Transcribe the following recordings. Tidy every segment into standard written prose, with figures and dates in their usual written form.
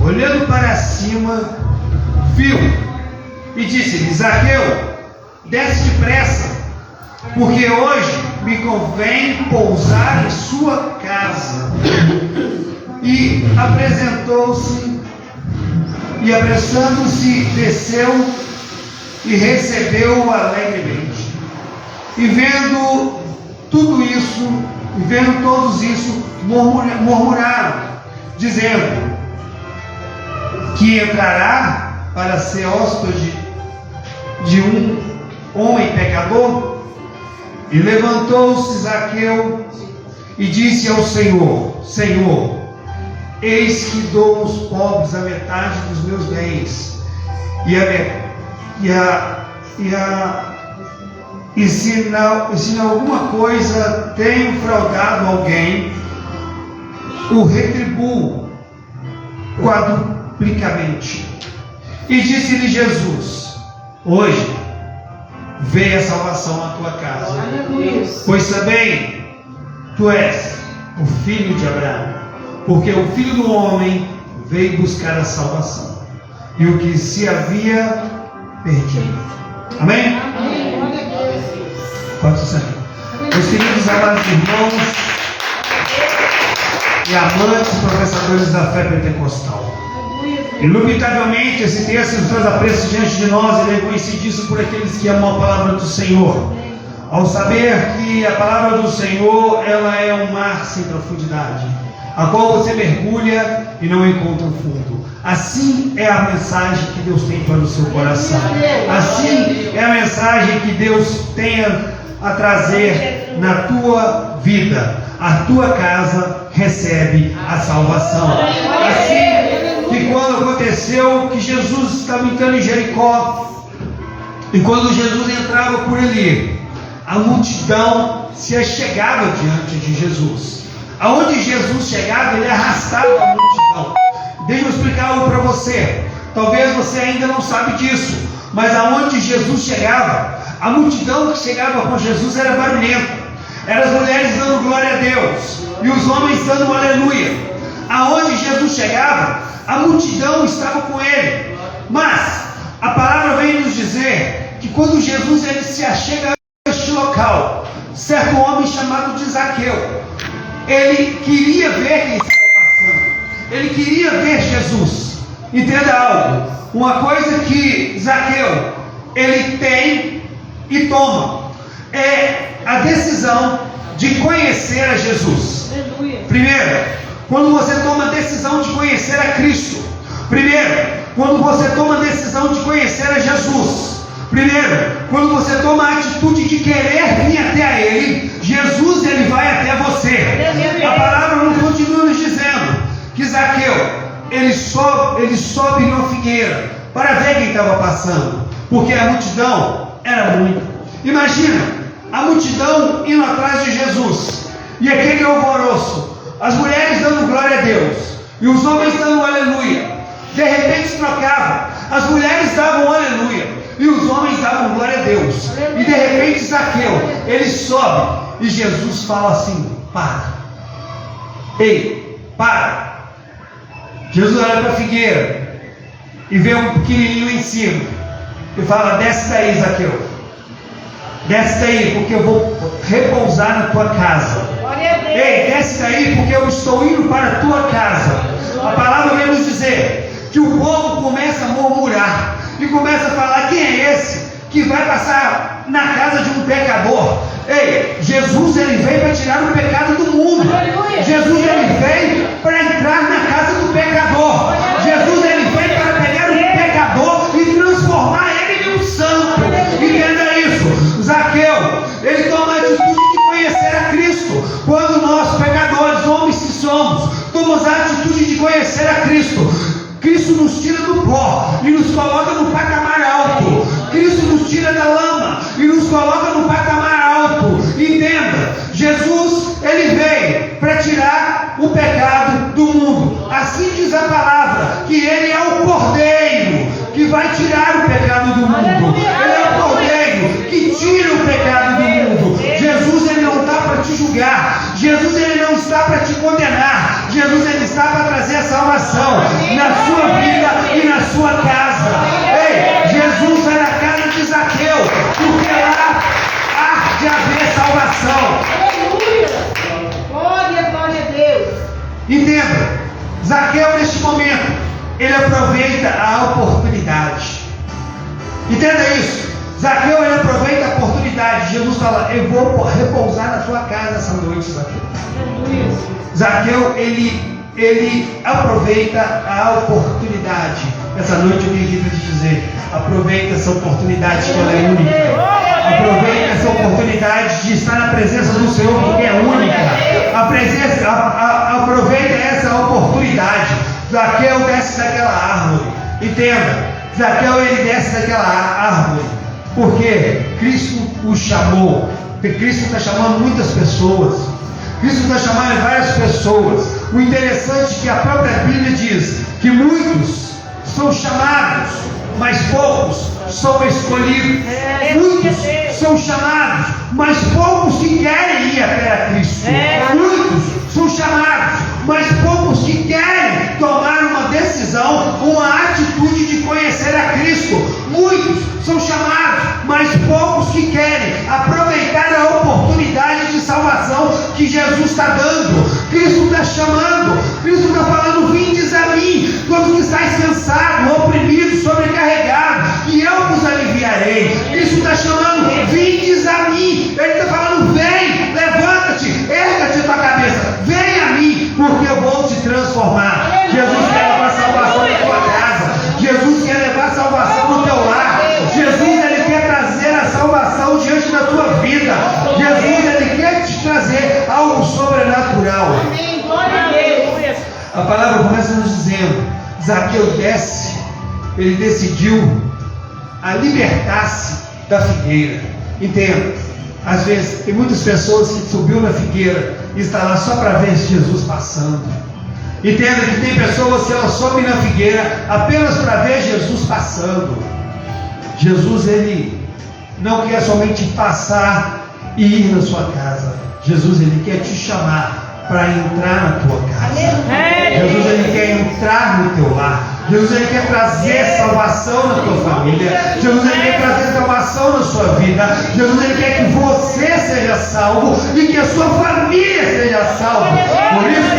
olhando para cima, viu e disse-lhe: Zaqueu, desce depressa, porque hoje me convém pousar em sua casa. E apresentou-se, e apressando-se, desceu e recebeu-o alegremente. E vendo tudo isso, e vendo todos isso, murmuraram, dizendo: que entrará para ser hóspede de um homem pecador? E levantou-se Zaqueu e disse ao Senhor: Senhor, eis que dou aos pobres a metade dos meus bens, e se em alguma coisa tenho fraudado alguém, o retribuo quadruplicamente. E disse-lhe Jesus: hoje veio a salvação na tua casa, pois também tu és o filho de Abraão, porque o Filho do Homem veio buscar a salvação e o que se havia perdido. Amém? Pode ser. Meus queridos amados irmãos e amantes professadores da fé pentecostal, indubitavelmente esse texto nos traz apreço diante de nós e é conhecidíssimo por aqueles que amam a palavra do Senhor, ao saber que a palavra do Senhor, ela é um mar sem profundidade, a qual você mergulha e não encontra o fundo. Assim é a mensagem que Deus tem para o seu coração. Assim é a mensagem que Deus tem a trazer na tua vida. A tua casa recebe a salvação. Assim que quando aconteceu que Jesus estava entrando em Jericó, e quando Jesus entrava por ali, a multidão se achegava diante de Jesus. Aonde Jesus chegava, ele arrastava a multidão. Deixa eu explicar algo para você. Talvez você ainda não sabe disso, mas aonde Jesus chegava, a multidão que chegava com Jesus era barulhenta. Eram as mulheres dando glória a Deus e os homens dando aleluia. Aonde Jesus chegava, a multidão estava com ele. Mas a palavra vem nos dizer que quando Jesus ele se achega a este local, certo homem chamado de Zaqueu, ele queria ver quem estava passando. Ele queria ver Jesus. Entenda algo. Uma coisa que Zaqueu ele tem e toma é a decisão de conhecer a Jesus. Primeiro, quando você toma a decisão de conhecer a Cristo. Primeiro, quando você toma a decisão de conhecer a Jesus. Primeiro, quando você toma a atitude de querer vir até a Ele, Jesus ele vai até você. A palavra não continua nos dizendo que Zaqueu ele sobe numa figueira para ver quem estava passando, porque a multidão era muita. Imagina a multidão indo atrás de Jesus e aquele alvoroço, as mulheres dando glória a Deus e os homens dando aleluia. De repente se trocava, as mulheres davam aleluia e os homens davam glória a Deus. E de repente Zaqueu, ele sobe e Jesus fala assim: para. Ei, para. Jesus olha para a figueira e vê um pequenininho em cima e fala: desce daí, Zaqueu. Desce daí, porque eu vou repousar na tua casa. Ei, desce daí, porque eu estou indo para a tua casa. A palavra vem nos dizer que o povo começa a murmurar e começa a falar: quem é esse que vai passar na casa de um pecador? Ei, Jesus ele veio para tirar o pecado do mundo. Jesus ele veio para entrar na casa do pecador. Jesus ele veio para pegar um pecador e transformar ele em um santo. Entenda isso. Zaqueu, ele toma a atitude de conhecer a Cristo. Quando nós pecadores, homens que somos, tomamos a atitude de conhecer a Cristo, Cristo nos tira do pó e nos coloca no patamar alto. Cristo nos tira da lama e nos coloca no patamar alto. Entenda, Jesus ele veio para tirar o pecado do mundo. Assim diz a palavra, que ele é o Cordeiro que vai tirar o pecado do mundo. Ele é o Cordeiro que tira o pecado do mundo. Jesus ele não está para te julgar. Jesus ele não está para te condenar. Jesus ele está para trazer a salvação na sua neste momento, ele aproveita a oportunidade. Entenda isso. Zaqueu, ele aproveita a oportunidade. Jesus fala: eu vou repousar na tua casa essa noite, Zaqueu. Zaqueu, ele aproveita a oportunidade. Essa noite eu vim aqui para te dizer: aproveita essa oportunidade, que ela é única. Aproveita essa oportunidade de estar na presença do Senhor, porque é única. Aproveita essa oportunidade. Zaqueu desce daquela árvore. Entenda, Zaqueu, ele desce daquela árvore porque Cristo o chamou. Cristo está chamando muitas pessoas. Cristo está chamando várias pessoas. O interessante é que a própria Bíblia diz que muitos são chamados, mas poucos são escolhidos. Muitos são chamados, mas poucos que querem ir até a Cristo. Muitos são chamados, mas poucos que querem tomar uma decisão, uma atitude de conhecer a Cristo. Muitos são chamados, mas poucos que querem aproveitar a oportunidade de salvação que Jesus está dando. Cristo está chamando, Cristo está falando: vindes a mim, todos que estáis cansados, oprimidos, sobrecarregados, e eu vos aliviarei. Cristo está chamando: vindes a mim. Ele está falando: vem, levanta-te, erga-te a tua cabeça, vem a mim, porque eu vou te transformar. Jesus quer levar salvação na tua casa. Jesus quer levar salvação no teu lar. Jesus, ele quer trazer a salvação diante da tua vida. Jesus, ele quer te trazer algo sobrenatural. A palavra começa nos dizendo: Zaqueu desce, ele decidiu a libertar-se da figueira. Entenda, às vezes tem muitas pessoas que subiu na figueira e está lá só para ver Jesus passando. Entenda que tem pessoas que elas sobem na figueira apenas para ver Jesus passando. Jesus, ele não quer somente passar e ir na sua casa. Jesus, ele quer te chamar para entrar na tua casa. Jesus, ele quer entrar no teu lar. Jesus, ele quer trazer salvação na tua família. Jesus, ele quer trazer salvação na sua vida. Jesus, ele quer que você seja salvo e que a sua família seja salva. Por isso,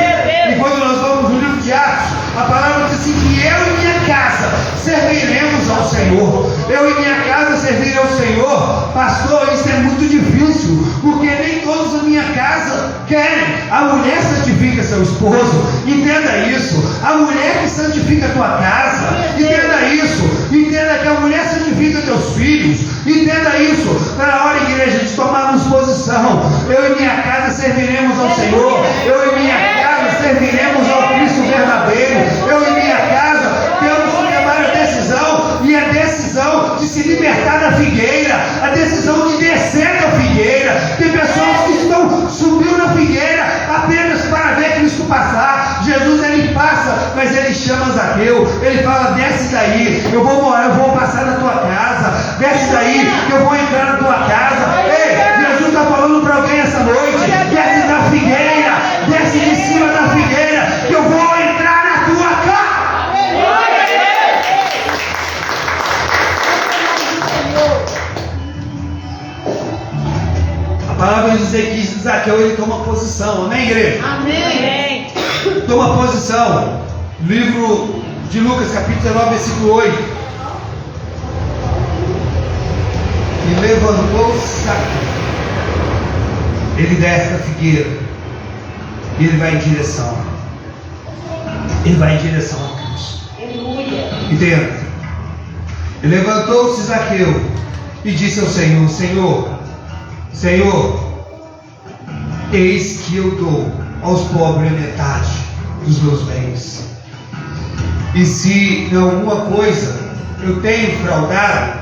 e quando nós vamos no livro de Atos, a palavra diz assim: que eu e minha casa serviremos ao Senhor. Eu e minha casa servirei ao Senhor. Pastor, isso é muito difícil, porque nem todos da minha casa querem. A mulher santifica seu esposo. Entenda isso. A mulher que santifica a tua casa. Entenda isso. Entenda que a mulher santifica teus filhos. Entenda isso. Está na hora, igreja, de tomarmos posição. Eu e minha casa serviremos ao Senhor. Eu e minha casa serviremos ao Cristo verdadeiro. Eu e minha casa temos que tomar a decisão, e a decisão de se libertar da figueira, a decisão de descer da figueira. Tem pessoas que subiu na figueira apenas para ver Cristo passar. Jesus, ele passa, mas ele chama Zaqueu. Ele fala: desce daí, eu vou morar, eu vou passar na tua casa. Desce daí, que eu vou entrar na tua casa. Ei, Jesus está falando para alguém essa noite: desce da figueira, desce de cima da figueira, que eu vou entrar na tua casa. A palavra diz que Zaqueu, ele toma posição. Amém, igreja? Amém. Toma posição. Livro de Lucas, capítulo 19, versículo 8. E levantou-se Zaqueu. Ele desce da figueira e ele vai em direção. Ele vai em direção a Cristo. Entenda? E levantou-se Zaqueu e disse ao Senhor: Senhor, eis que eu dou aos pobres a metade dos meus bens. E se em alguma coisa eu tenho fraudado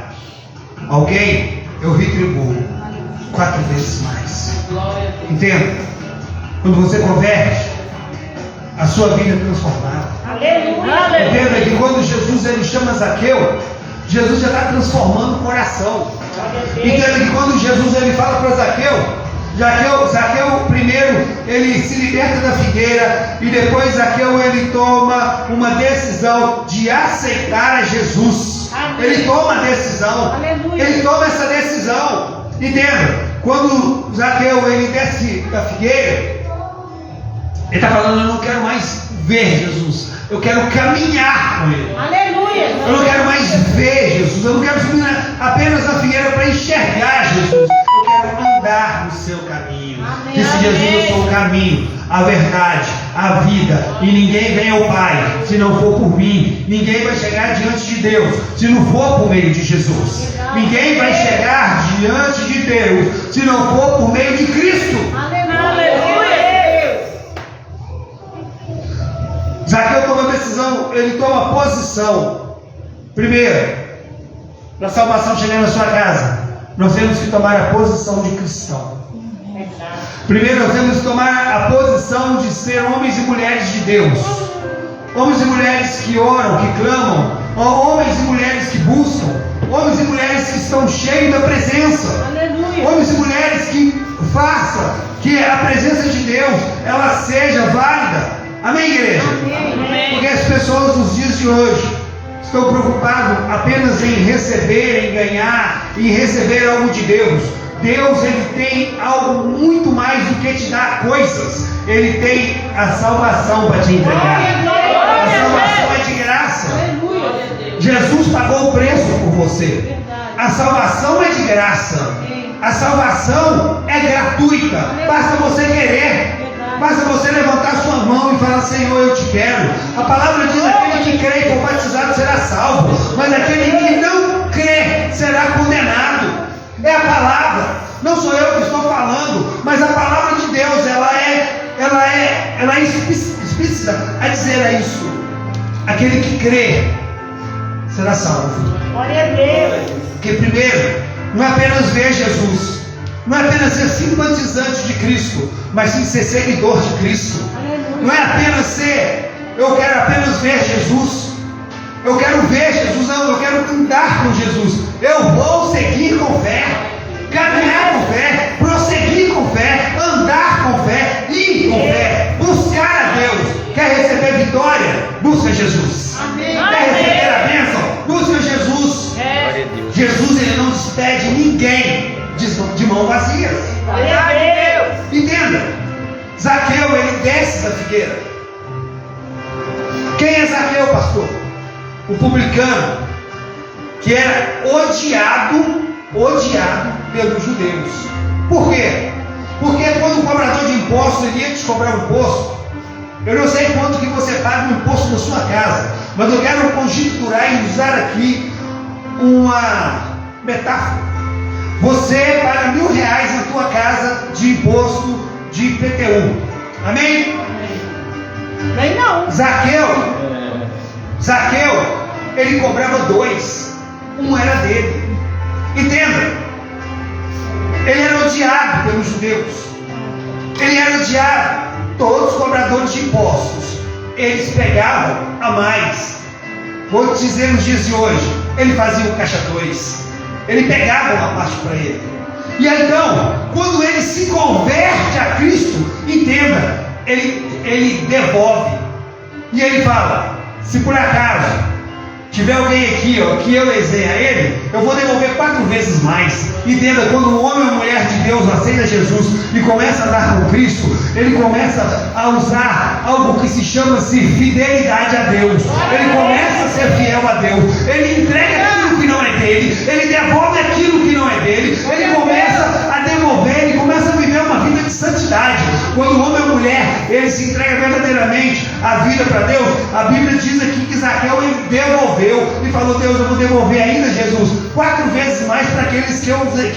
alguém, eu retribuo 4 vezes mais. Entenda? Quando você converte, a sua vida é transformada. Entenda que quando Jesus, ele chama Zaqueu, Jesus já está transformando o coração. Entenda que quando Jesus, ele fala para Zaqueu, primeiro ele se liberta da figueira, e depois Zaqueu, ele toma uma decisão de aceitar a Jesus. Ele toma a decisão. Ele toma essa decisão. Entenda? Quando Zaqueu, ele desce da figueira, ele está falando: eu não quero mais ver Jesus. Eu quero caminhar com Ele. Aleluia. Eu não quero mais ver Jesus. Eu não quero subir apenas na figueira para enxergar Jesus. Eu quero andar no seu caminho. Amém. Disse Jesus: eu sou o caminho, a verdade, a vida, e ninguém vem ao Pai se não for por mim. Ninguém vai chegar diante de Deus se não for por meio de Jesus. Ninguém vai chegar diante de Deus se não for por meio de Cristo. Aleluia. Zaqueu toma decisão, ele toma posição. Primeiro, para a salvação chegar na sua casa, nós temos que tomar a posição de cristão. Primeiro, nós temos que tomar a posição de ser homens e mulheres de Deus. Homens e mulheres que oram, que clamam. Homens e mulheres que buscam. Homens e mulheres que estão cheios da presença. Aleluia. Homens e mulheres que façam que a presença de Deus ela seja válida. Amém, igreja? Amém. Porque as pessoas nos dias de hoje estão preocupadas apenas em receber, em ganhar, em receber algo de Deus. Deus, ele tem algo muito mais do que te dar coisas. Ele tem a salvação para te entregar. A salvação é de graça. Jesus pagou o preço por você. A salvação é de graça. A salvação é gratuita. Basta você querer. Basta você levantar sua mão e falar: Senhor, eu te quero. A palavra diz: aquele que crê e for batizado será salvo, mas aquele que não crê será condenado. É a palavra, não sou eu que estou falando, mas a palavra de Deus, ela é explícita a dizer isso. Aquele que crê será salvo. Glória a Deus. Porque primeiro, não é apenas ver Jesus, não é apenas ser simpatizante de Cristo, mas sim ser seguidor de Cristo. Não é apenas ser, eu quero apenas ver Jesus, eu quero ver Jesus, não, eu quero andar com Jesus. Eu vou seguir com fé, caminhar com fé, prosseguir com fé, andar com fé, ir com fé, buscar a Deus. Quer receber vitória? Busca Jesus. Amém. Quer receber a bênção? Busca Jesus. Jesus, ele não despede ninguém de mão vazia. Glória a Deus. Entenda, Zaqueu, ele desce da figueira. Quem é Zaqueu, pastor? O publicano, que era odiado pelos judeus. Por quê? Porque quando o cobrador de impostos ele ia te cobrar um imposto, eu não sei quanto que você paga um imposto na sua casa, mas eu quero conjecturar e usar aqui uma metáfora. Você paga R$1.000 na tua casa de imposto de IPTU. Amém? Nem não. Zaqueu, ele cobrava 2. Um era dele. Entenda. Ele era odiado pelos judeus. Ele era odiado. Todos os cobradores de impostos, eles pegavam a mais. Vou te dizer nos dias de hoje, ele fazia o caixa 2. Ele pegava uma parte para ele. E aí, então, quando ele se converte a Cristo, entenda, ele devolve. E ele fala: se por acaso tiver alguém aqui, que eu lesei a ele, eu vou devolver 4 vezes mais. Entenda, quando um homem ou mulher de Deus aceita Jesus e começa a andar com Cristo, ele começa a usar algo que se chama-se fidelidade a Deus. Ele começa a ser fiel a Deus. Ele entrega aquilo que não é dele. Ele devolve aquilo que não é dele. Ele começa a devolver, ele começa a viver uma vida de santidade. Quando o homem ou mulher, ele se entrega verdadeiramente a vida para Deus, a Bíblia diz aqui que Zaqueu ele devolveu e falou: Deus, eu vou devolver ainda, Jesus, 4 vezes mais para aqueles que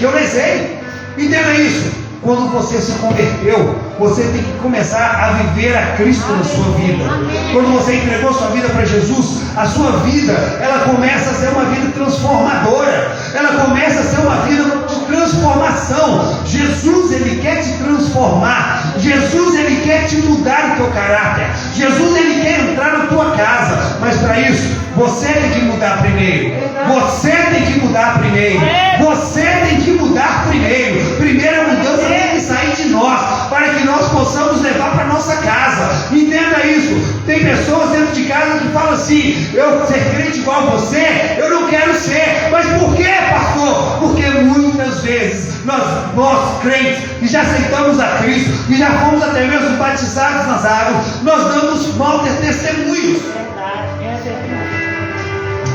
eu lesei. Entenda isso. Quando você se converteu, você tem que começar a viver a Cristo na sua vida. Quando você entregou sua vida para Jesus, a sua vida, ela começa a ser uma vida transformadora. Ela começa a ser uma vida de transformação. Jesus, ele quer te transformar. Jesus, ele quer te mudar o teu caráter. Jesus, ele quer entrar na tua casa. Mas para isso, você tem que mudar primeiro. Você tem que mudar primeiro. Você tem que mudar primeiro. Primeira mudança tem que sair de nós, para que nós possamos levar para nossa casa. Entenda isso. Tem pessoas dentro de casa que falam assim: eu ser crente igual a você, eu não quero ser. Mas por quê, pastor? Porque muitas muitas vezes nós crentes, que já aceitamos a Cristo, que já fomos até mesmo batizados nas águas, nós damos maus testemunhos.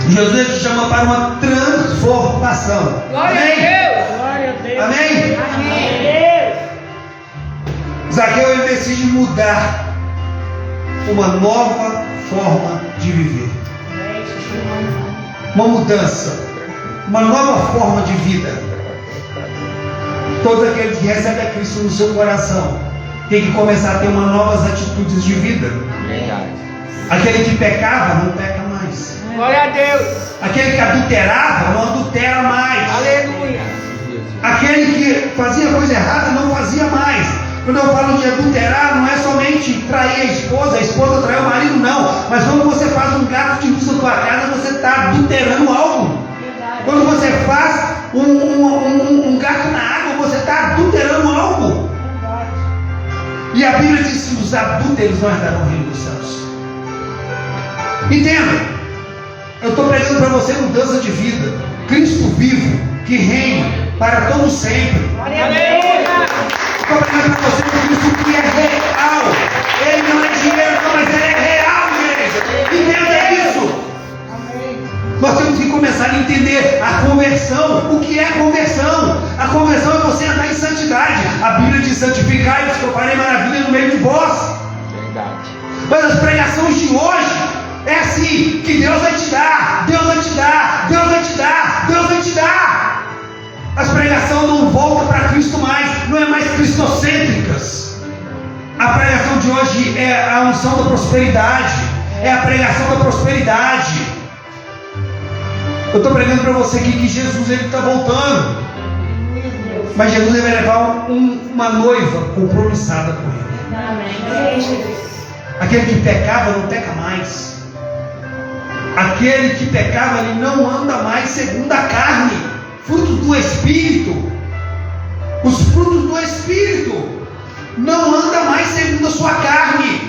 Jesus te chama para uma transformação. Glória Amém? a Deus. Glória a Deus. Amém? Amém. Zaqueu, ele decide mudar uma nova forma de viver. Uma mudança, uma nova forma de vida. Todos aqueles que recebem a Cristo no seu coração têm que começar a ter uma novas atitudes de vida. Aquele que pecava não peca mais. Glória a Deus. Aquele que adulterava não adultera mais. Aleluia. Aquele que fazia coisa errada não fazia mais. Quando eu falo de adulterar, não é somente trair a esposa trair o marido, não. Mas quando você faz um gato de luz na tua casa, você está adulterando algo. Quando você faz um gato na água, você está adulterando algo. E a Bíblia diz que os adúlteros não herdarão o reino dos céus. Entenda, eu estou pregando para você mudança de vida. Cristo vivo, que reina para todo sempre. Glória a Deus. Estou pregando para você um Cristo que é real. Ele não é dinheiro, não, mas ele é real, igreja. Entenda isso. Nós temos que começar a entender a conversão. O que é a conversão? A conversão é você andar em santidade. A Bíblia diz: santificai-vos, que eu farei maravilha no meio de vós. Verdade. Mas as pregações de hoje é assim: que Deus vai te dar, Deus vai te dar, Deus vai te dar, Deus vai te dar. As pregações não voltam para Cristo mais, não é mais cristocêntricas. A pregação de hoje é a unção da prosperidade, é a pregação da prosperidade. Eu estou pregando para você aqui que Jesus está voltando, mas Jesus vai levar uma noiva compromissada com ele. Amém. Aquele que pecava não peca mais. Aquele que pecava, ele não anda mais segundo a carne. Frutos do Espírito. Os frutos do Espírito. Não anda mais segundo a sua carne.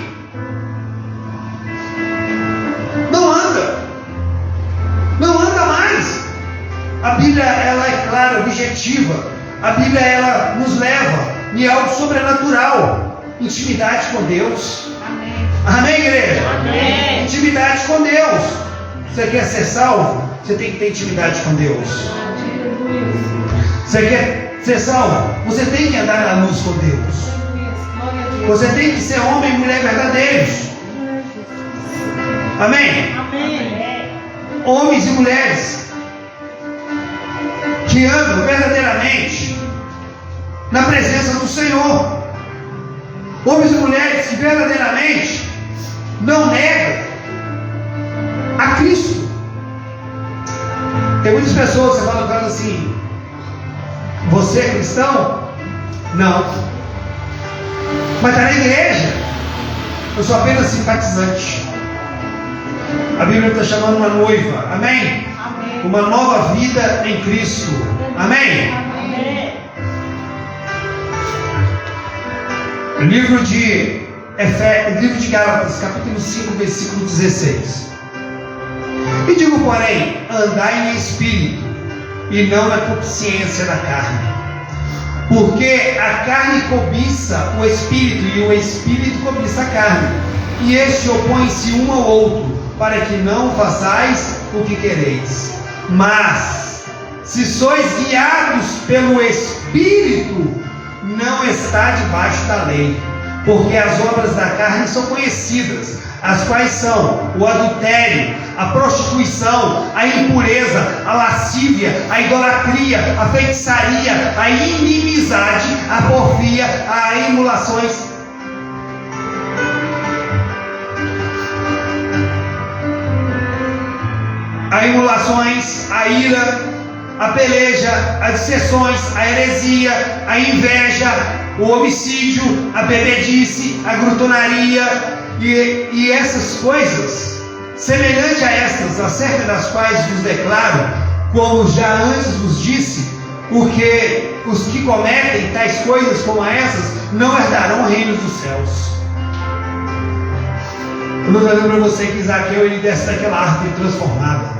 Não anda. Não anda mais. A Bíblia, ela é clara, objetiva. A Bíblia, ela nos leva em algo sobrenatural. Intimidade com Deus. Amém, igreja? Amém. Intimidade com Deus. Você quer ser salvo? Você tem que ter intimidade com Deus. Você quer ser salvo? Você tem que andar na luz com Deus. Você tem que ser homem e mulher verdadeiros. Amém? Amém. Homens e mulheres que andam verdadeiramente na presença do Senhor. Homens e mulheres que verdadeiramente não negam a Cristo. Tem muitas pessoas que você fala assim: você é cristão? Não. Mas está na igreja. Eu sou apenas simpatizante. A Bíblia está chamando uma noiva. Amém? Amém. Uma nova vida em Cristo. Amém? Amém. Livro de Gálatas, capítulo 5, versículo 16. E digo, porém, andai em espírito, e não na consciência da carne. Porque a carne cobiça o espírito, e o espírito cobiça a carne. E este opõe-se um ao outro, para que não façais o que quereis. Mas, se sois guiados pelo Espírito, não está debaixo da lei. Porque as obras da carne são conhecidas, as quais são o adultério, a prostituição, a impureza, a lascívia, a idolatria, a feitiçaria, a inimizade, a porfia, a emulações. A ira, a peleja, as dissensões, a heresia, a inveja, o homicídio, a bebedice, a glutonaria e essas coisas, semelhante a estas, acerca das quais vos declaro, como já antes vos disse, porque os que cometem tais coisas como essas não herdarão o reino dos céus. Eu estou dizendo para você que Zaqueu, ele desce daquela árvore transformada.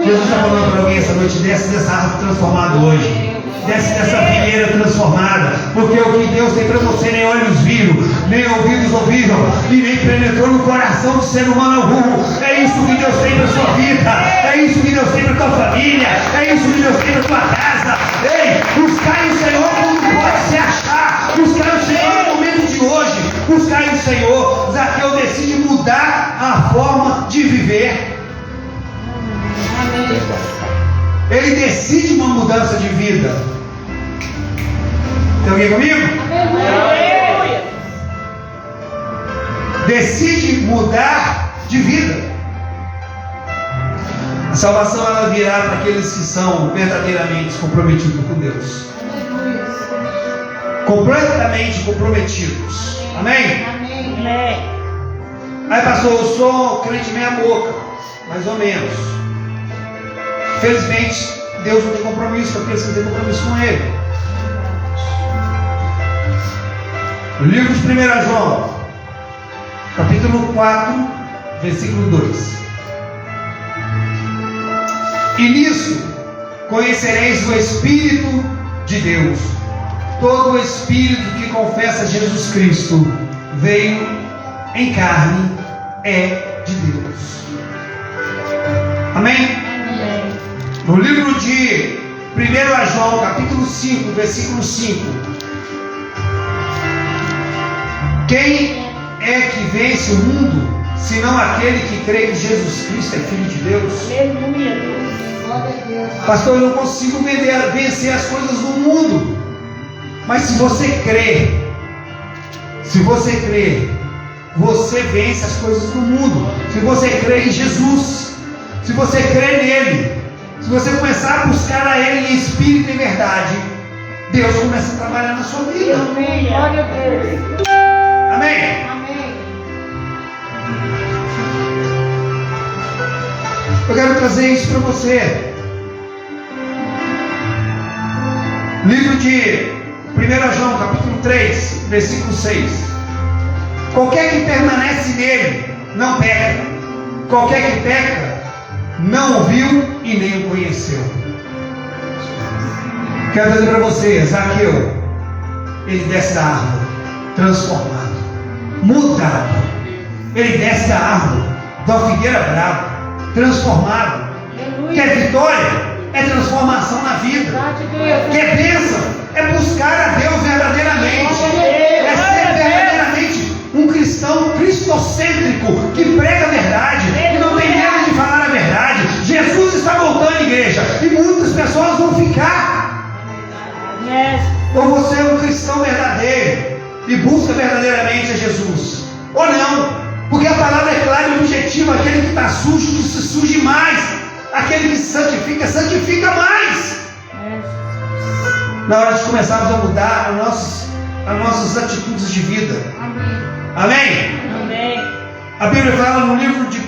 Jesus está falando para alguém essa noite: desce dessa árvore transformada hoje. Desce dessa figueira transformada, porque o que Deus tem para você nem olhos viram, nem ouvidos ouviram, e nem penetrou no coração de ser humano algum. É isso que Deus tem para sua vida, é isso que Deus tem para tua família, é isso que Deus tem para tua casa. Ei, buscai o Senhor quando pode se achar, buscai o Senhor no momento de hoje, buscai o Senhor. Zaqueu decide mudar a forma de viver. Ele decide uma mudança de vida. Tem alguém comigo? Aleluia. Decide mudar de vida. A salvação ela virá para aqueles que são verdadeiramente comprometidos com Deus. Completamente comprometidos. Amém? Amém. Aí pastor, eu sou crente meia boca, mais ou menos. Felizmente, Deus não tem compromisso com aqueles que têm compromisso com Ele. O livro de 1 João, capítulo 4, versículo 2. E nisso conhecereis o Espírito de Deus. Todo o Espírito que confessa Jesus Cristo veio em carne é de Deus. Amém? No livro de 1 João, capítulo 5, versículo 5. Quem é que vence o mundo, senão aquele que crê que Jesus Cristo é Filho de Deus? Aleluia. Pastor, eu não consigo vencer as coisas do mundo. Mas se você crê, você vence as coisas do mundo. Se você crê em Jesus, se você crê nele, se você começar a buscar a Ele em espírito e em verdade, Deus começa a trabalhar na sua vida. Amém. Glória a Deus. Amém? Amém. Eu quero trazer isso para você. Livro de 1 João, capítulo 3, versículo 6. Qualquer que permanece nele, não peca. Qualquer que peca, não o viu e nem o conheceu. Quero dizer para você, Zaqueu, ele desce da árvore, transformado, mudado. Ele desce da árvore, da figueira brava, transformado. Quer vitória? É transformação na vida. Quer bênção? É buscar a Deus verdadeiramente. É ser verdadeiramente um cristão cristocêntrico que prega a verdade e não tem medo de falar a verdade. Jesus está voltando, igreja, e muitas pessoas vão ficar. Ou você é um cristão verdadeiro e busca verdadeiramente a Jesus, ou não, porque a palavra é clara e objetiva. Aquele que está sujo, que se suje mais. Aquele que santifica, santifica mais. Na hora de começarmos a mudar as nossas atitudes de vida. Amém? Amém. A Bíblia fala no livro de 1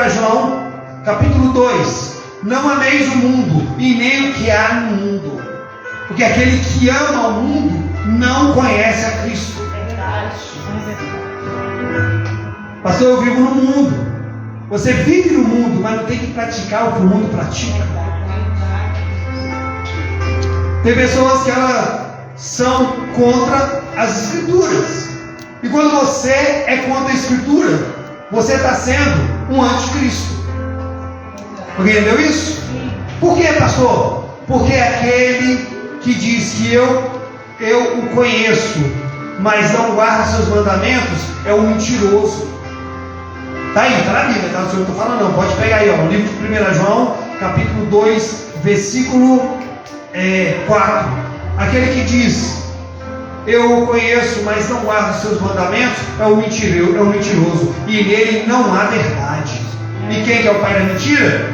João, capítulo 2: não ameis o mundo e nem o que há no mundo, porque aquele que ama o mundo não conhece a Cristo. Pastor, eu vivo no mundo. Você vive no mundo, mas não tem que praticar o que o mundo pratica. Tem pessoas que elas são contra as Escrituras. E quando você é contra a Escritura, você está sendo um anticristo. Alguém entendeu isso? Por quê, pastor? Porque aquele que diz que eu o conheço, mas não guarda seus mandamentos, é um mentiroso. Está aí, está na Bíblia, tá? Eu não estou falando não, pode pegar aí, ó, no livro de 1 João, capítulo 2, versículo 4. Aquele que diz, eu o conheço, mas não guarda os seus mandamentos, é um mentiroso, e nele não há verdade. E quem que é o pai da mentira?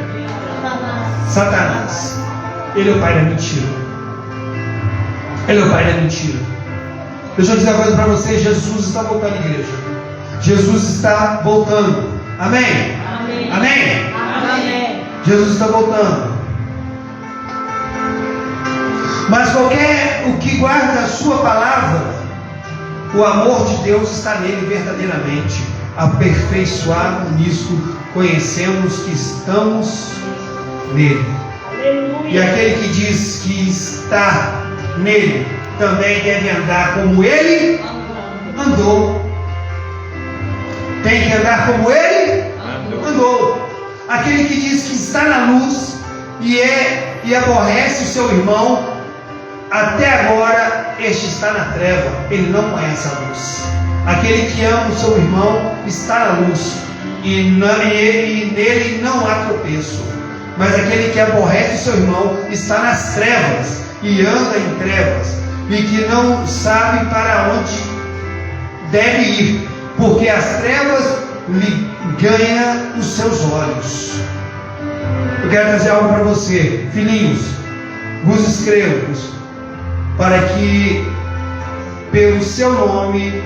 Satanás. Ele é o pai da mentira. Ele é o pai da mentira. Deixa eu dizer uma coisa para você, Jesus está voltando, igreja. Jesus está voltando. Amém? Amém. Amém? Amém. Jesus está voltando. Mas o que guarda a sua palavra, o amor de Deus está nele verdadeiramente. Aperfeiçoado nisto, conhecemos que estamos nele. Aleluia. E aquele que diz que está nele também deve andar como ele andou. Tem que andar como ele andou. Aquele que diz que está na luz e aborrece o seu irmão, até agora este está na treva, ele não conhece a luz. Aquele que ama o seu irmão está na luz e nele não há tropeço. Mas aquele que aborrece o seu irmão está nas trevas e anda em trevas, e que não sabe para onde deve ir, porque as trevas lhe ganham os seus olhos. Eu quero trazer algo para você, filhinhos. Vos escrevo para que pelo seu nome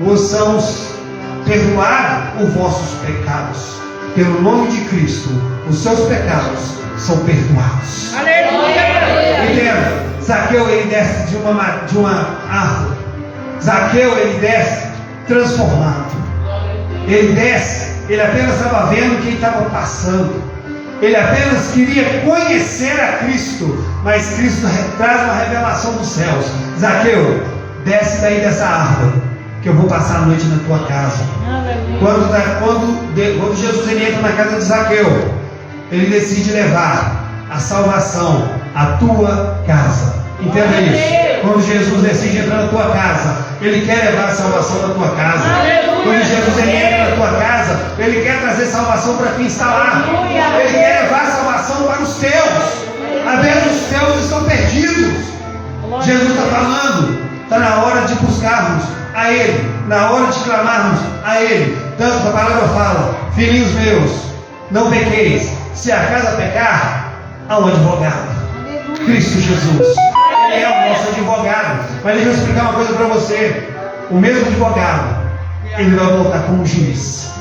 possamos perdoar os vossos pecados. Pelo nome de Cristo, os seus pecados são perdoados. Aleluia! Entenda, Zaqueu ele desce de uma árvore. Zaqueu ele desce transformado. Ele desce, ele apenas estava vendo quem estava passando. Ele apenas queria conhecer a Cristo, mas Cristo traz uma revelação dos céus. Zaqueu, desce daí dessa árvore, que eu vou passar a noite na tua casa. Quando Jesus ele entra na casa de Zaqueu, ele decide levar a salvação à tua casa. Entenda isso. Quando Jesus decide entrar na tua casa, ele quer levar a salvação da tua casa. Quando Jesus ele entra na tua casa, ele quer trazer salvação para quem está lá. Ele quer levar a salvação para os teus. Às vezes os teus estão perdidos. Jesus está falando, está na hora de buscarmos a Ele, na hora de clamarmos a Ele. Tanto que a palavra fala: filhinhos meus, não pequeis. Se a casa pecar, há um advogado, Cristo Jesus. Ele é o nosso advogado. Mas deixa eu explicar uma coisa para você. O mesmo advogado, ele vai voltar como juiz.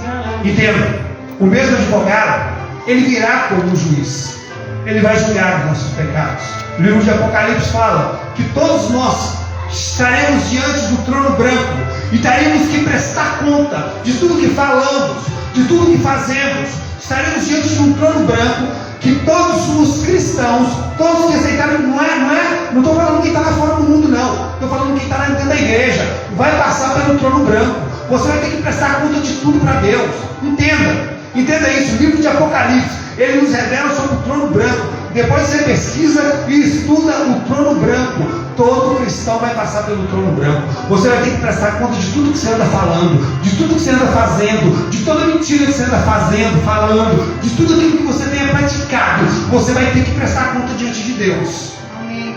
Entenda, o mesmo advogado, ele virá como juiz. Ele vai julgar os nossos pecados. O livro de Apocalipse fala que todos nós estaremos diante do trono branco e teremos que prestar conta de tudo que falamos, de tudo que fazemos. Estaremos diante de um trono branco que todos os cristãos, todos que aceitaram, não estou falando quem está lá fora do mundo, não. Estou falando quem está lá dentro da igreja. Vai passar pelo trono branco. Você vai ter que prestar conta de tudo para Deus. Entenda isso. O livro de Apocalipse, ele nos revela sobre o trono branco. Depois você pesquisa e estuda o trono branco. Todo cristão vai passar pelo trono branco. Você vai ter que prestar conta de tudo que você anda falando, de tudo que você anda fazendo, de toda mentira que você anda fazendo, falando, de tudo aquilo que você tenha praticado. Você vai ter que prestar conta diante de Deus. Amém.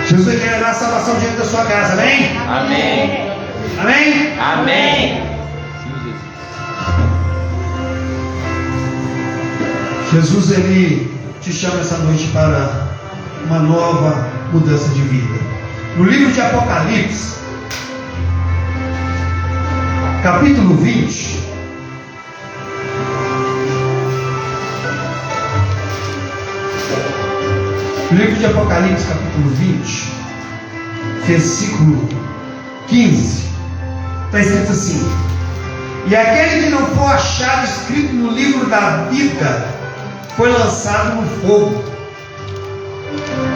Jesus vai querer dar a salvação diante da sua casa, amém? Amém. Amém? Amém. Jesus ele te chama essa noite para uma nova mudança de vida. No livro de Apocalipse, capítulo 20, livro de Apocalipse, capítulo 20, versículo 15, está escrito assim: e aquele que não for achado escrito no livro da vida foi lançado no fogo,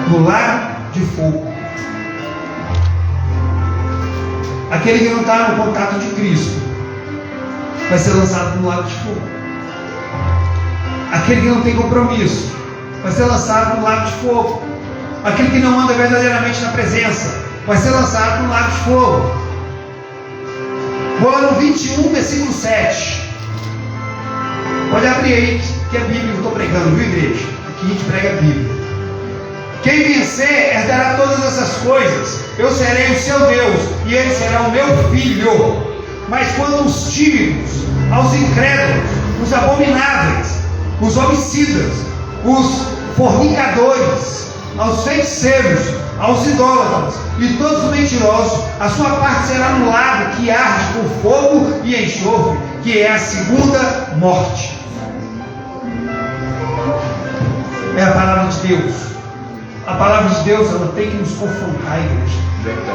no lago de fogo. Aquele que não está no contato de Cristo vai ser lançado no lago de fogo. Aquele que não tem compromisso vai ser lançado no lago de fogo. Aquele que não anda verdadeiramente na presença vai ser lançado no lago de fogo. Vou lá no 21, versículo 7. Pode abrir aí, que é a Bíblia que eu estou pregando, viu, igreja? Aqui a gente prega a Bíblia. Quem vencer herdará todas essas coisas. Eu serei o seu Deus e ele será o meu filho. Mas quanto aos tímidos, aos incrédulos, os abomináveis, os homicidas, os fornicadores, aos feiticeiros, aos idólatras e todos os mentirosos, a sua parte será no lago que arde com fogo e enxofre, que é a segunda morte. É a palavra de Deus. A palavra de Deus, ela tem que nos confrontar, igreja.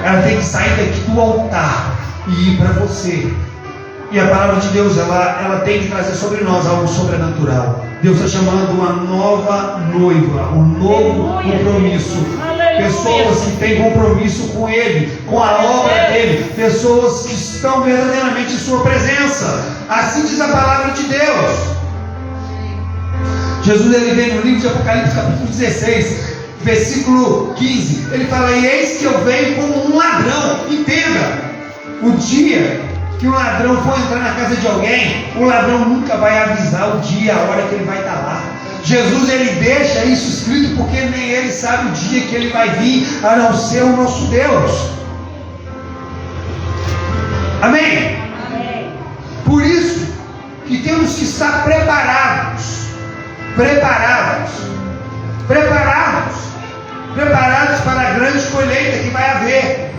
Ela tem que sair daqui do altar e ir para você. E a palavra de Deus, ela tem que trazer sobre nós algo sobrenatural. Deus está chamando uma nova noiva, um novo compromisso. pessoas que têm compromisso com Ele, com a obra dEle, pessoas que estão verdadeiramente em Sua presença. Assim diz a palavra de Deus. Jesus, ele vem no livro de Apocalipse, capítulo 16, versículo 15, ele fala: e eis que eu venho como um ladrão. Entenda, o dia que um ladrão for entrar na casa de alguém, o ladrão nunca vai avisar o dia, a hora que ele vai estar lá. Jesus, ele deixa isso escrito porque nem ele sabe o dia que ele vai vir, a não ser o nosso Deus. Amém? Amém. Por isso que temos que estar preparados para a grande colheita que vai haver.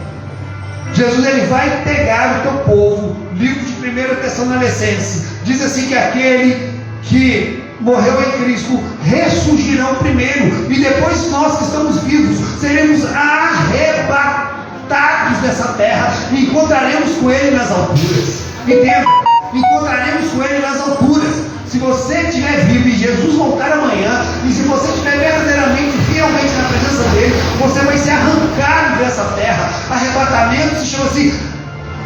Jesus, ele vai pegar o teu povo. Livro de 1 Tessalonicenses diz assim, que aquele que morreu em Cristo ressurgirão primeiro, e depois nós que estamos vivos seremos arrebatados dessa terra e encontraremos com Ele nas alturas. Entenda? Encontraremos com Ele nas alturas. Se você estiver vivo e Jesus voltar amanhã, e se você estiver verdadeiramente, fielmente na presença dEle, você vai ser arrancado dessa terra. Arrebatamento se chama assim,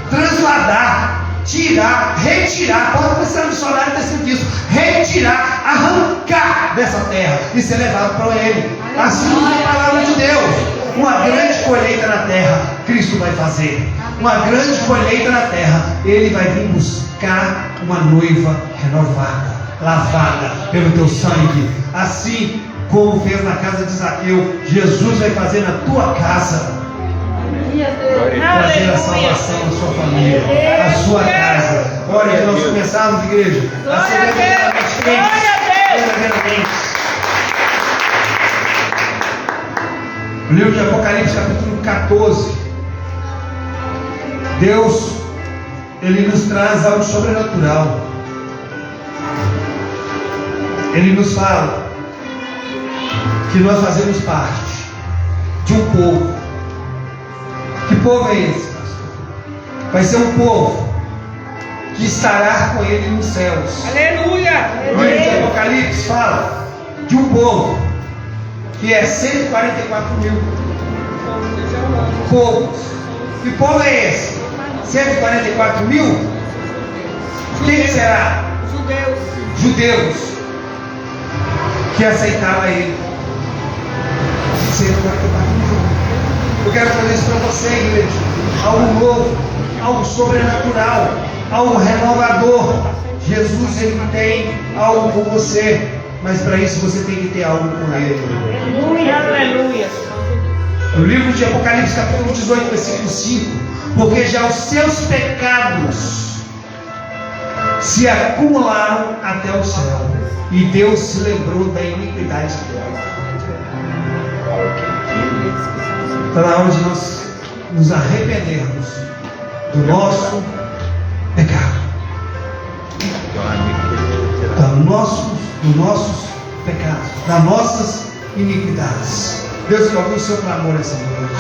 transladar, tirar, retirar. Pode pensar no dicionário desse disso: retirar, arrancar dessa terra e ser levado para Ele. Assim diz a palavra de Deus. Uma grande colheita na terra Cristo vai fazer. Uma grande colheita na terra. Ele vai vir buscar uma noiva renovada, lavada pelo teu sangue. Assim como fez na casa de Zaqueu, Jesus vai fazer na tua casa, trazer a salvação à sua família, à sua casa. Olha, que nós começarmos, igreja, a ser verdadeiramente. No livro de Apocalipse, capítulo 14, Deus, Ele nos traz algo sobrenatural. Ele nos fala que nós fazemos parte de um povo. Que povo é esse, pastor? Vai ser um povo que estará com Ele nos céus. Aleluia! O livro de Apocalipse fala de um povo que é 144 mil povos. Que povo é esse? 144 mil? Quem será? Judeus que aceitaram a Ele. 144 mil. Eu quero fazer isso para você, igreja. Algo novo, algo sobrenatural, algo renovador. Jesus, Ele tem algo com você, mas para isso você tem que ter algo com Ele. Aleluia, aleluia. No livro de Apocalipse, capítulo 18, versículo 5: porque já os seus pecados se acumularam até o céu, e Deus se lembrou da iniquidade dela. Está na hora de nós nos arrependermos do nosso pecado, dos nossos pecados, das nossas iniquidades. Deus quer ouvir o seu clamor essa noite.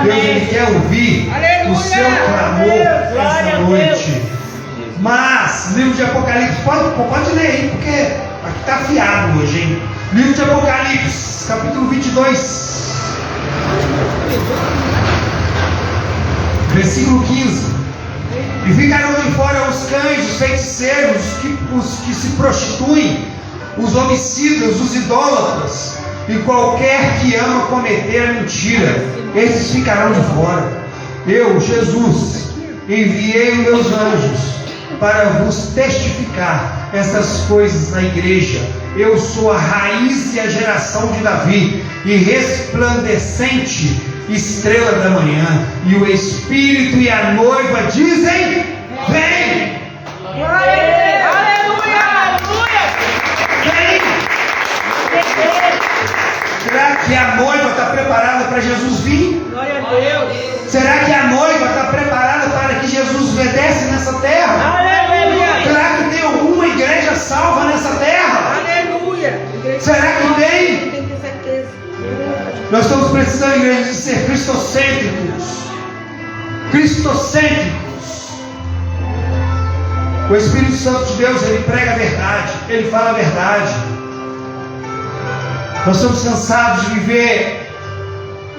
Deus, Ele quer ouvir o seu clamor essa noite. Mas, livro de Apocalipse, pode ler aí, porque aqui está afiado hoje, hein? Livro de Apocalipse, capítulo 22, versículo 15: e ficarão de fora os cães, os feiticeiros, os que se prostituem, os homicidas, os idólatras, e qualquer que ama cometer a mentira. Esses ficarão de fora. Eu, Jesus, enviei meus anjos para vos testificar essas coisas na igreja. Eu sou a raiz e a geração de Davi, e resplandecente estrela da manhã. E o Espírito e a noiva dizem: vem! Aleluia, aleluia! Vem! Será que a noiva está preparada para Jesus vir? Glória a Deus! Será que a noiva está preparada para que Jesus desce nessa terra? Aleluia! Será que tem alguma igreja salva nessa terra? Aleluia! Será que tem? Tem que ter certeza. Nós estamos precisando, igreja, de ser cristocêntricos. Cristocêntricos. O Espírito Santo de Deus, Ele prega a verdade, Ele fala a verdade. Nós estamos cansados de viver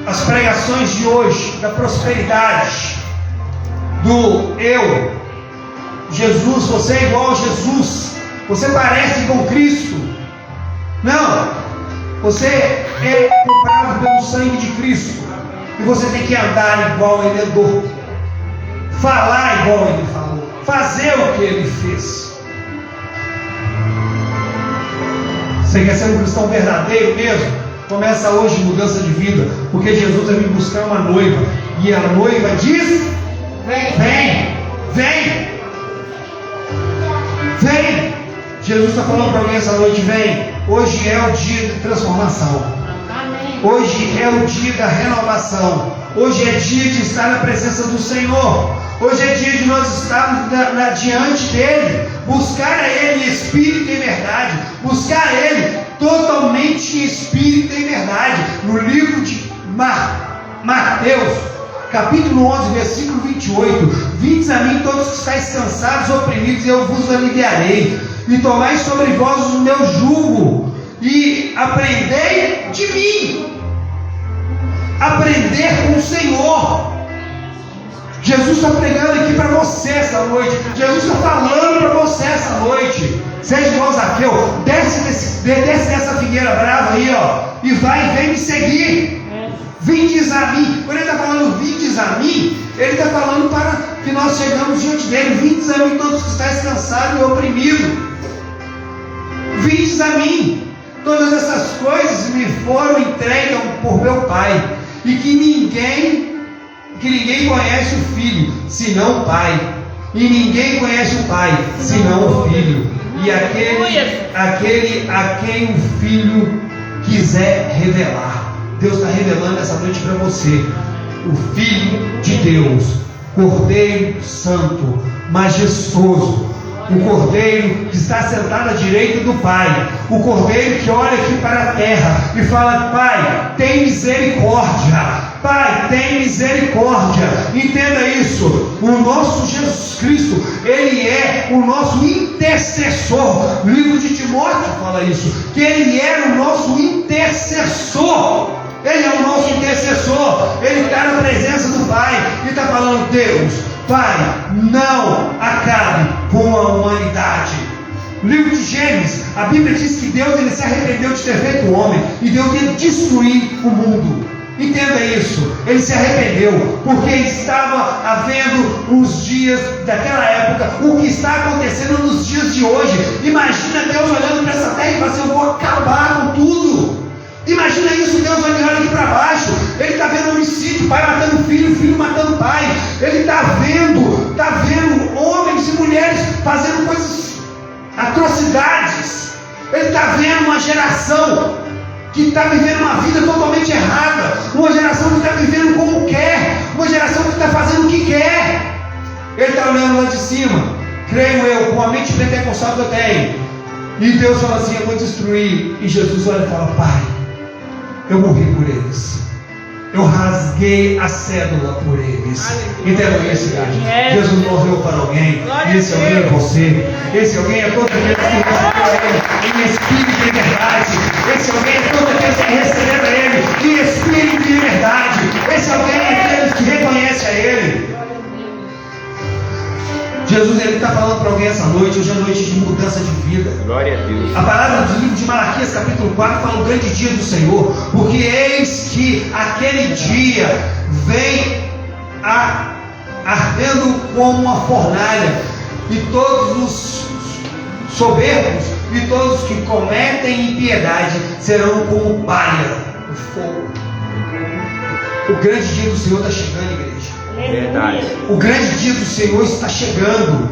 as pregações de hoje, da prosperidade, do eu, Jesus, você é igual a Jesus, você parece com Cristo. Não, você é comprado pelo sangue de Cristo, e você tem que andar igual Ele andou, falar igual Ele falou, fazer o que Ele fez. Você quer ser um cristão verdadeiro mesmo? Começa hoje mudança de vida, porque Jesus vai vir buscar uma noiva, e a noiva diz: vem, vem, vem. Jesus está falando para alguém essa noite: vem. Hoje é o dia de transformação, hoje é o dia da renovação, hoje é dia de estar na presença do Senhor, hoje é dia de nós estarmos diante dEle, buscar a Ele em espírito e em verdade, buscar a Ele totalmente em espírito e em verdade. No livro de Mateus, capítulo 11, versículo 28: Vindes a mim todos que estáis cansados e oprimidos, e eu vos aliviarei. E tomai sobre vós o meu jugo, e aprendei de mim. Aprender com o Senhor. Jesus está pregando aqui para você essa noite. Jesus está falando para você essa noite. Seja igual Zaqueu, desce dessa figueira brava aí, ó, e vai e vem me seguir. Vindes a mim. Quando ele está falando vindes a mim, ele está falando para que nós chegamos diante dele. Vindes a mim todos que estáis cansados e oprimidos. Vindes a mim. Todas essas coisas me foram entregues por meu Pai, e que ninguém conhece o Filho, senão o Pai, e ninguém conhece o Pai, senão o Filho, e aquele a quem o Filho quiser revelar. Deus está revelando essa noite para você o Filho de Deus, Cordeiro Santo, majestoso, o Cordeiro que está sentado à direita do Pai, o Cordeiro que olha aqui para a terra e fala: Pai, tem misericórdia, Pai, tem misericórdia. Entenda isso, o nosso Jesus Cristo, Ele é o nosso intercessor. O livro de Timóteo fala isso, que Ele é o nosso intercessor. Ele é o nosso intercessor, Ele está na presença do Pai e está falando: Deus, Pai, não acabe com a humanidade. No livro de Gênesis, a Bíblia diz que Deus ele se arrependeu de ter feito o homem, e Deus ia destruir o mundo. Entenda isso, Ele se arrependeu, porque estava havendo os dias daquela época, o que está acontecendo nos dias de hoje. Imagina Deus olhando para essa terra e falando assim: eu vou acabar com tudo. Imagina isso, Deus olhando aqui para baixo, Ele está vendo homicídio, pai matando filho, filho matando pai. Ele está vendo homens e mulheres fazendo coisas, atrocidades. Ele está vendo uma geração que está vivendo uma vida totalmente errada, uma geração que está vivendo como quer, uma geração que está fazendo o que quer. Ele está olhando lá de cima, creio eu, com a mente pentecostal que eu tenho, e Deus fala assim: eu vou destruir. E Jesus olha e fala: Pai, eu morri por eles, eu rasguei a cédula por eles. Entendam isso, igreja? Jesus morreu para alguém, e esse alguém é você. Esse alguém é todo aquele que recebeu Ele em espírito e verdade. Esse alguém é todo aquele que recebeu Ele em espírito e verdade. Esse alguém é aqueles que reconhece a Ele. Jesus está falando para alguém essa noite. Hoje é noite de mudança de vida. Glória a Deus. A palavra do livro de Malaquias, capítulo 4, fala o grande dia do Senhor, porque eis que aquele dia vem ardendo como uma fornalha, e todos os soberbos e todos que cometem impiedade serão como palha no fogo. O grande dia do Senhor está chegando, igreja. Verdade. O grande dia do Senhor está chegando.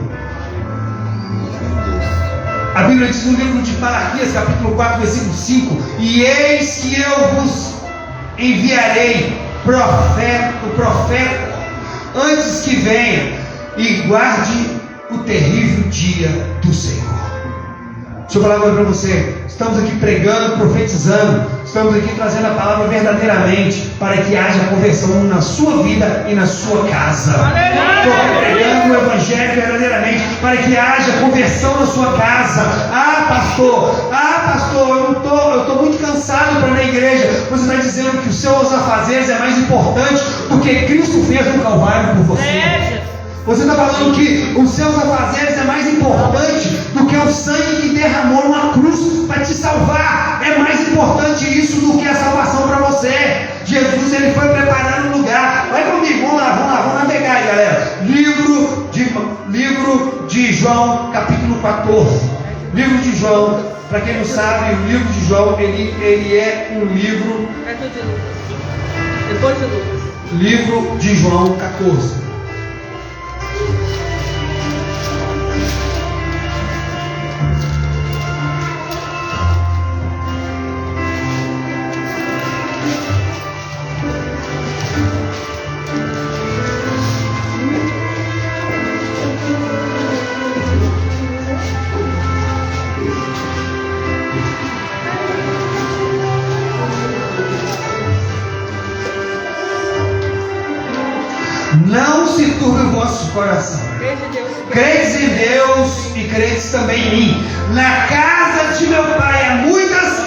A Bíblia diz no livro de Malaquias, capítulo 4, versículo 5: e eis que eu vos enviarei o profeta antes que venha, e guarde o terrível dia do Senhor. Deixa eu falar agora para você. Estamos aqui pregando, profetizando. Estamos aqui trazendo a palavra verdadeiramente, para que haja conversão na sua vida e na sua casa. Estou pregando o Evangelho verdadeiramente, para que haja conversão na sua casa. Ah, pastor, pastor, eu estou muito cansado para ir na igreja. Você está dizendo que os seus afazeres é mais importante do que Cristo fez no Calvário por você. Você está falando que os seus afazeres é mais importante do que o sangue que derramou numa cruz para te salvar. É mais importante isso do que a salvação para você. Jesus, ele foi preparar um lugar. Vai comigo, vamos lá, vamos navegar aí, galera. Livro de João, capítulo 14. Livro de João, para quem não sabe, o livro de João, ele é um livro... Depois de Lucas. Livro de João 14. Não se turbe o vosso coração. Credes em Deus e credes também em mim. Na casa de meu pai há muitas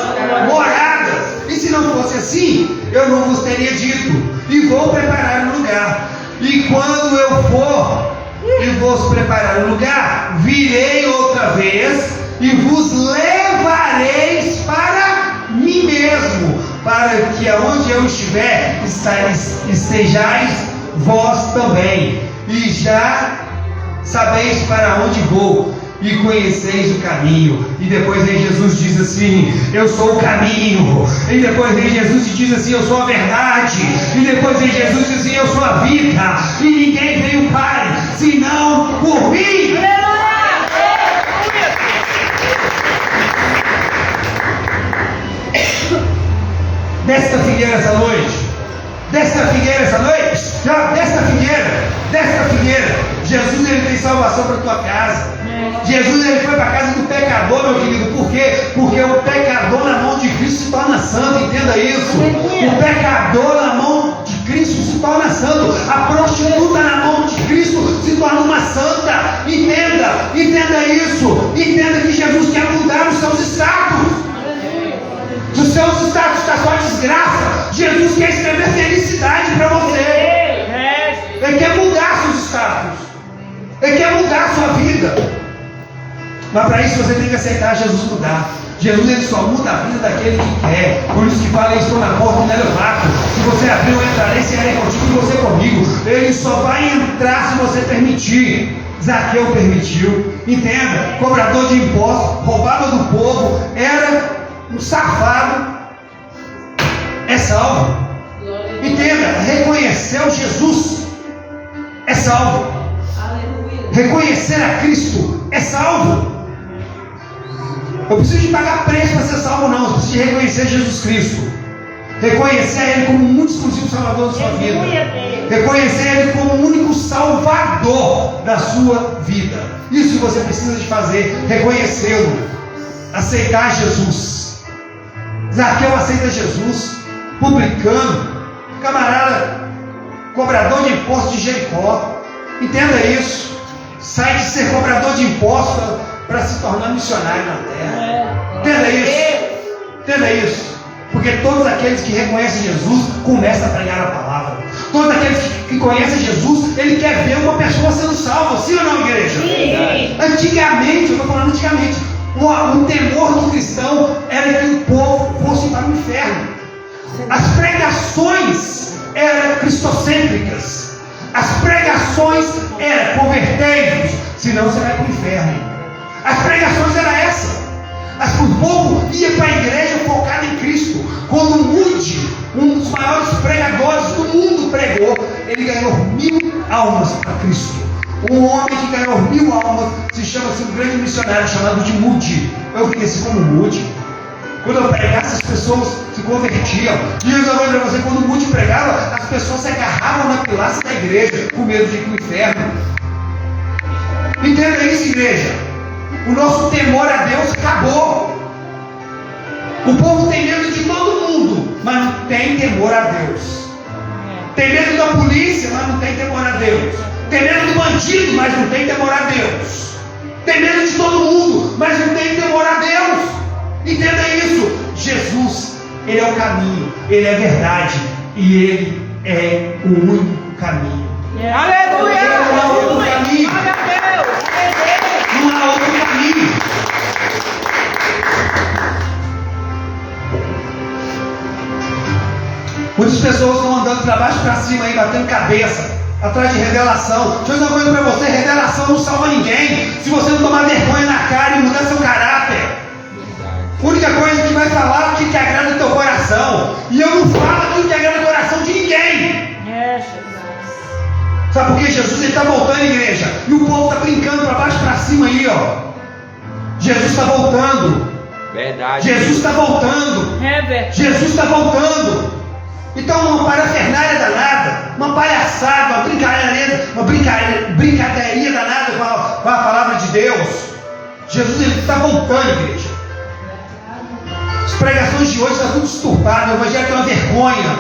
moradas. E se não fosse assim, eu não vos teria dito. E vou preparar um lugar. E quando eu for e vos preparar um lugar, virei outra vez e vos levareis para mim mesmo, para que aonde eu estiver, estejais vós também, e já sabeis para onde vou, e conheceis o caminho. E depois vem Jesus diz assim: eu sou o caminho. E depois vem Jesus e diz assim: eu sou a verdade. E depois vem Jesus e diz assim: eu sou a vida. E ninguém veio Pai senão por mim. Desta figueira essa noite. Desta figueira, Jesus, ele tem salvação para a tua casa. Jesus, ele foi para a casa do pecador, meu querido. Por quê? Porque o pecador na mão de Cristo se torna santo. Entenda isso. O pecador na mão de Cristo se torna santo. A prostituta na mão de Cristo se torna uma santa. Entenda isso. Entenda que Jesus quer mudar os seus status. Os seus status da sua desgraça, Jesus quer escrever felicidade para você. Ele quer mudar seus status. Ele quer mudar a sua vida. Mas para isso você tem que aceitar Jesus mudar. Jesus, ele só muda a vida daquele que quer. Por isso que fala: estou na porta e não bato. Se você abrir, eu entrarei, serei contigo e você comigo. Ele só vai entrar se você permitir. Zaqueu permitiu. Entenda, cobrador de impostos, roubava do povo, era um safado, é salvo. Entenda, reconheceu Jesus, é salvo. Reconhecer a Cristo é salvo. Eu preciso de pagar preço para ser salvo, não. Eu preciso de reconhecer Jesus Cristo. Reconhecer Ele como o único exclusivo Salvador da sua vida. Reconhecer Ele como o único Salvador da sua vida. Isso você precisa de fazer, reconhecê-lo, aceitar Jesus. Zaqueu aceita Jesus, publicano, camarada, cobrador de impostos de Jericó. Entenda isso. Sai de ser cobrador de impostos para se tornar missionário na terra. Entenda isso. Porque todos aqueles que reconhecem Jesus começam a pregar a palavra. Todos aqueles que conhecem Jesus, ele quer ver uma pessoa sendo salva. Sim ou não, igreja? Sim. Antigamente, eu estou falando antigamente, o temor do cristão era que o povo fosse para o inferno. As pregações eram cristocêntricas. As pregações eram: convertei-vos, senão você vai para o inferno. As pregações eram essas. O povo ia para a igreja focado em Cristo. Quando Moody, um dos maiores pregadores do mundo, pregou, ele ganhou 1000 almas para Cristo. Um homem que ganhou 1000 almas se chama-se um grande missionário chamado de Moody. Eu conheci como Moody. Quando eu pregasse, as pessoas se convertiam. E eu vou dizer para você: quando o Moody pregava, as pessoas se agarravam na pilastra da igreja, com medo de ir para o inferno. Entenda isso, igreja. O nosso temor a Deus acabou. O povo tem medo de todo mundo, mas não tem temor a Deus. Tem medo da polícia, mas não tem temor a Deus. Tem medo do bandido, mas não tem temor a Deus. Tem medo de todo mundo, mas não tem temor a Deus. Entenda Ele é o caminho, Ele é a verdade e Ele é o único caminho. Aleluia! Não há outro caminho. Glória a Deus! Não há outro caminho. Muitas pessoas estão andando para baixo e para cima aí, batendo cabeça, atrás de revelação. Deixa eu dizer uma coisa para você: revelação não salva ninguém se você não tomar vergonha na cara e mudar seu caráter. A única coisa que vai falar é aquilo que agrada o teu coração. E eu não falo aquilo que agrada o coração de ninguém. Sabe por quê? Jesus está voltando, igreja. E o povo está brincando para baixo e para cima aí, ó. Jesus está voltando. Verdade. Jesus está voltando. Jesus está voltando. Então, uma parafernália danada, uma palhaçada, uma brincadeirinha danada com a palavra de Deus. Jesus, ele está voltando, igreja. As pregações de hoje estão tudo disturbadas. O evangelho é uma vergonha.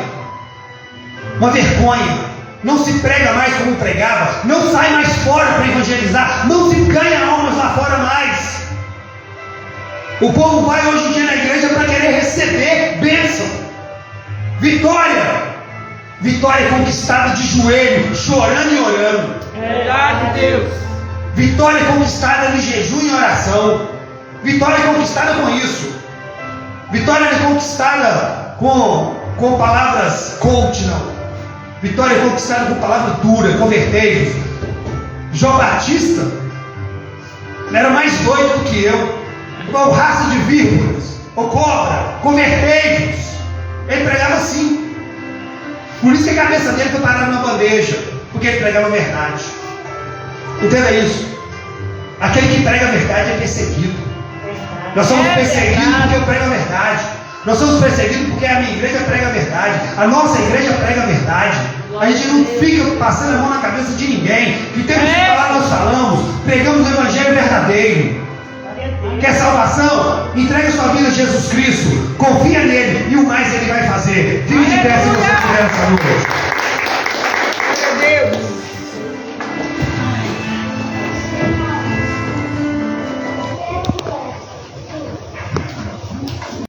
Uma vergonha. Não se prega mais como pregava. Não sai mais fora para evangelizar. Não se ganha almas lá fora mais. O povo vai hoje em dia na igreja para querer receber bênção, vitória. Vitória conquistada de joelho, chorando e orando. Verdade, Deus. Vitória conquistada de jejum e oração. Vitória conquistada com isso. Vitória conquistada com palavras coach, não. Vitória conquistada com palavra dura, convertei-vos. João Batista era mais doido do que eu. Igual raça de víboras, ou cobra, convertei-vos. Ele pregava assim. Por isso que a cabeça dele foi parada numa bandeja, porque ele pregava a verdade. Entenda isso. Aquele que prega a verdade é perseguido. Nós somos perseguidos porque eu prego a verdade. Nós somos perseguidos porque a minha igreja prega a verdade. A nossa igreja prega a verdade. A gente não fica passando a mão na cabeça de ninguém. Que temos que falar, nós falamos. Pregamos o evangelho verdadeiro. Quer salvação? Entregue sua vida a Jesus Cristo. Confia nele e o mais ele vai fazer. Fique de pé se você quiser essa noite.